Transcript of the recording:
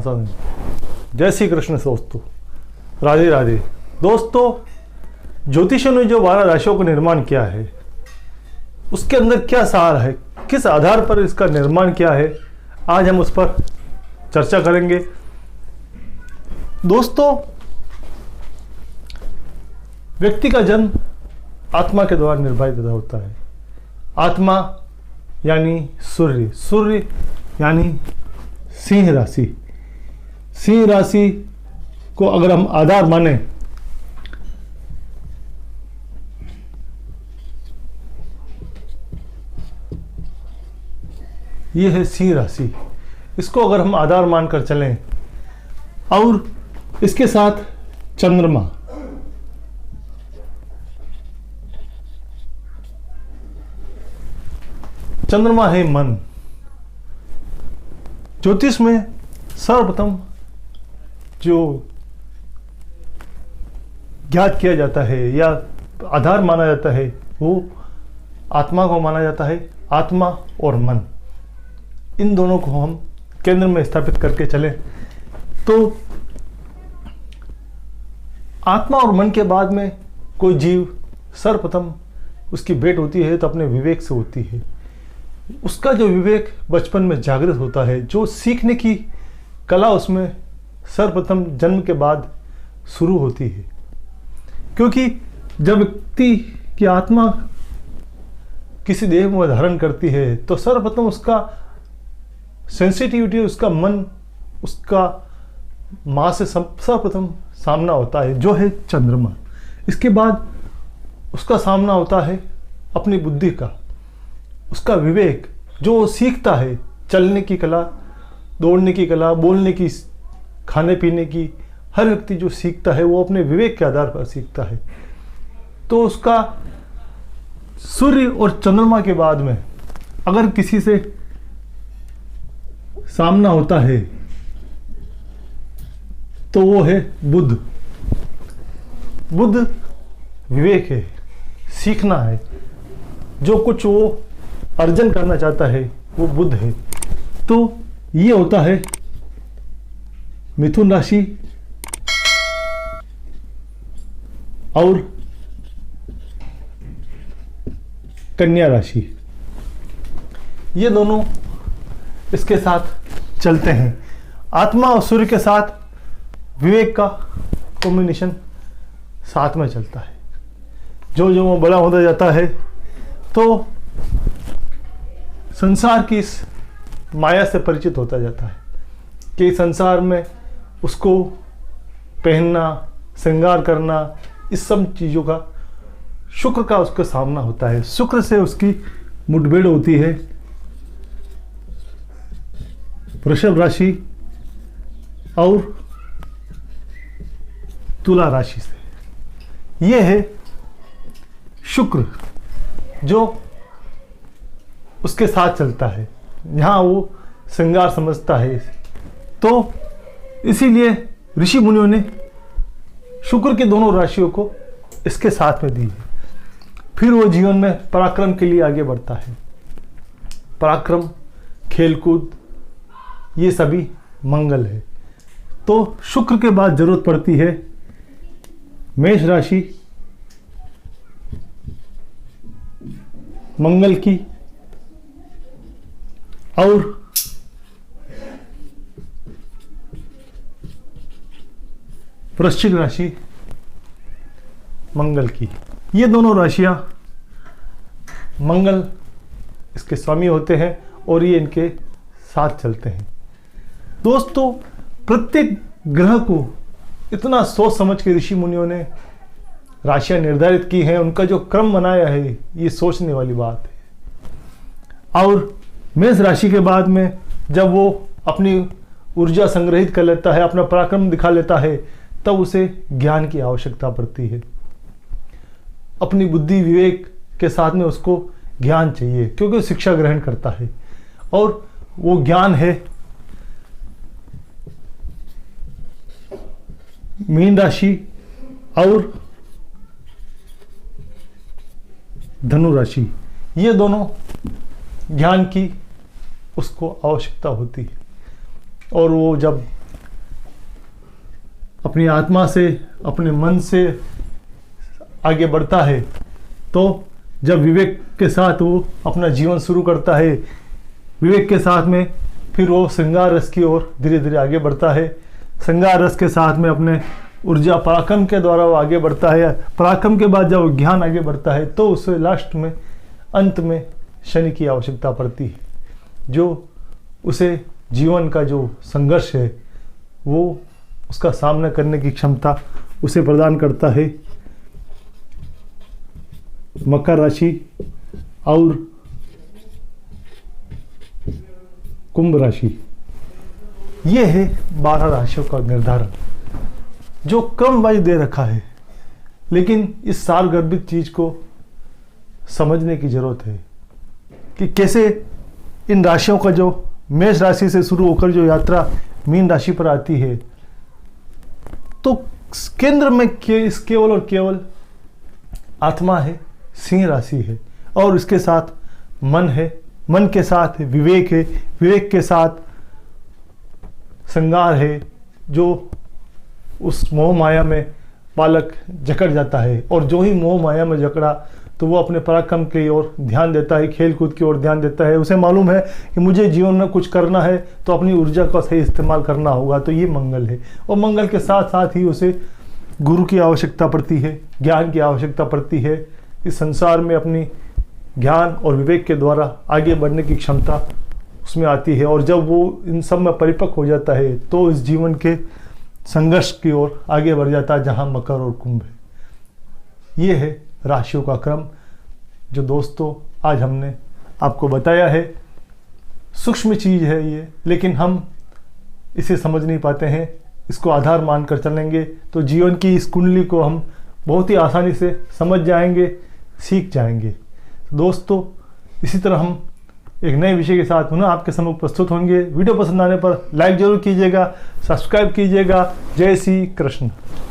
जय श्री कृष्ण दोस्तों, राधे राधे। दोस्तों, ज्योतिषों ने जो 12 राशियों का निर्माण किया है उसके अंदर क्या सार है, किस आधार पर इसका निर्माण किया है, आज हम उस पर चर्चा करेंगे। दोस्तों, व्यक्ति का जन्म आत्मा के द्वारा निर्धारित होता है। आत्मा यानी सूर्य, सूर्य यानी सिंह राशि। सिंह राशि को अगर हम आधार माने ये है सिंह राशि, इसको अगर हम आधार मानकर चलें और इसके साथ चंद्रमा, चंद्रमा है मन। ज्योतिष में सर्वप्रथम जो ज्ञात किया जाता है या आधार माना जाता है वो आत्मा को माना जाता है। आत्मा और मन, इन दोनों को हम केंद्र में स्थापित करके चलें तो आत्मा और मन के बाद में कोई जीव सर्वप्रथम उसकी भेंट होती है तो अपने विवेक से होती है। उसका जो विवेक बचपन में जागृत होता है, जो सीखने की कला उसमें सर्वप्रथम जन्म के बाद शुरू होती है। क्योंकि जब व्यक्ति की आत्मा किसी देह में धारण करती है तो सर्वप्रथम उसका सेंसिटिविटी, उसका मन, उसका माँ से सर्वप्रथम सामना होता है जो है चंद्रमा। इसके बाद उसका सामना होता है अपनी बुद्धि का, उसका विवेक, जो वो सीखता है, चलने की कला, दौड़ने की कला, बोलने की, खाने पीने की। हर व्यक्ति जो सीखता है वो अपने विवेक के आधार पर सीखता है। तो उसका सूर्य और चंद्रमा के बाद में अगर किसी से सामना होता है तो वो है बुध। बुध विवेक है, सीखना है, जो कुछ वो अर्जन करना चाहता है वो बुध है। तो ये होता है मिथुन राशि और कन्या राशि, ये दोनों इसके साथ चलते हैं। आत्मा और सूर्य के साथ विवेक का कॉम्बिनेशन साथ में चलता है। जो जो वो बड़ा होता जाता है तो संसार की इस माया से परिचित होता जाता है कि संसार में उसको पहनना, श्रृंगार करना, इस सब चीज़ों का शुक्र का उसका सामना होता है। शुक्र से उसकी मुठभेड़ होती है वृषभ राशि और तुला राशि से। ये है शुक्र जो उसके साथ चलता है, यहाँ वो श्रृंगार समझता है। तो इसीलिए ऋषि मुनियों ने शुक्र के दोनों राशियों को इसके साथ में दी है। फिर वो जीवन में पराक्रम के लिए आगे बढ़ता है। पराक्रम, खेलकूद, ये सभी मंगल है। तो शुक्र के बाद जरूरत पड़ती है मेष राशि, मंगल की और वृश्चिक राशि, मंगल की। ये दोनों राशियां मंगल इसके स्वामी होते हैं और ये इनके साथ चलते हैं। दोस्तों, प्रत्येक ग्रह को इतना सोच समझ के ऋषि मुनियों ने राशियां निर्धारित की हैं, उनका जो क्रम बनाया है ये सोचने वाली बात है। और मेष राशि के बाद में जब वो अपनी ऊर्जा संग्रहित कर लेता है, अपना पराक्रम दिखा लेता है, तब उसे ज्ञान की आवश्यकता पड़ती है। अपनी बुद्धि विवेक के साथ में उसको ज्ञान चाहिए, क्योंकि वो शिक्षा ग्रहण करता है और वो ज्ञान है मीन राशि और धनु राशि। ये दोनों ज्ञान की उसको आवश्यकता होती है और वो जब अपनी आत्मा से, अपने मन से आगे बढ़ता है, तो जब विवेक के साथ वो अपना जीवन शुरू करता है, विवेक के साथ में फिर वो श्रृंगार रस की ओर धीरे धीरे आगे बढ़ता है। श्रृंगार रस के साथ में अपने ऊर्जा पराक्रम के द्वारा वो आगे बढ़ता है। पराक्रम के बाद जब ज्ञान आगे बढ़ता है तो उसे लास्ट में, अंत में शनि की आवश्यकता पड़ती है, जो उसे जीवन का जो संघर्ष है वो उसका सामना करने की क्षमता उसे प्रदान करता है। मकर राशि और कुंभ राशि, ये है 12 राशियों का निर्धारण जो क्रम वाइज दे रखा है, लेकिन इस सारगर्भित चीज को समझने की जरूरत है कि कैसे इन राशियों का जो मेष राशि से शुरू होकर जो यात्रा मीन राशि पर आती है, तो केंद्र में केवल और केवल आत्मा है, सिंह राशि है, और इसके साथ मन है, मन के साथ विवेक है, विवेक के साथ श्रृंगार है, जो उस मोह माया में बालक जकड़ जाता है, और जो ही मोह माया में जकड़ा तो वो अपने पराक्रम की ओर ध्यान देता है, खेल कूद की ओर ध्यान देता है। उसे मालूम है कि मुझे जीवन में कुछ करना है तो अपनी ऊर्जा का सही इस्तेमाल करना होगा, तो ये मंगल है। और मंगल के साथ साथ ही उसे गुरु की आवश्यकता पड़ती है, ज्ञान की आवश्यकता पड़ती है। इस संसार में अपनी ज्ञान और विवेक के द्वारा आगे बढ़ने की क्षमता उसमें आती है, और जब वो इन सब में परिपक्व हो जाता है तो इस जीवन के संघर्ष की ओर आगे बढ़ जाता है, जहाँ मकर और कुंभ है। ये है राशियों का क्रम जो दोस्तों आज हमने आपको बताया है। सूक्ष्म चीज़ है ये, लेकिन हम इसे समझ नहीं पाते हैं। इसको आधार मानकर चलेंगे तो जीवन की इस कुंडली को हम बहुत ही आसानी से समझ जाएंगे, सीख जाएंगे। दोस्तों, इसी तरह हम एक नए विषय के साथ पुनः आपके सम्मुख प्रस्तुत होंगे। वीडियो पसंद आने पर लाइक जरूर कीजिएगा, सब्सक्राइब कीजिएगा। जय श्री कृष्ण।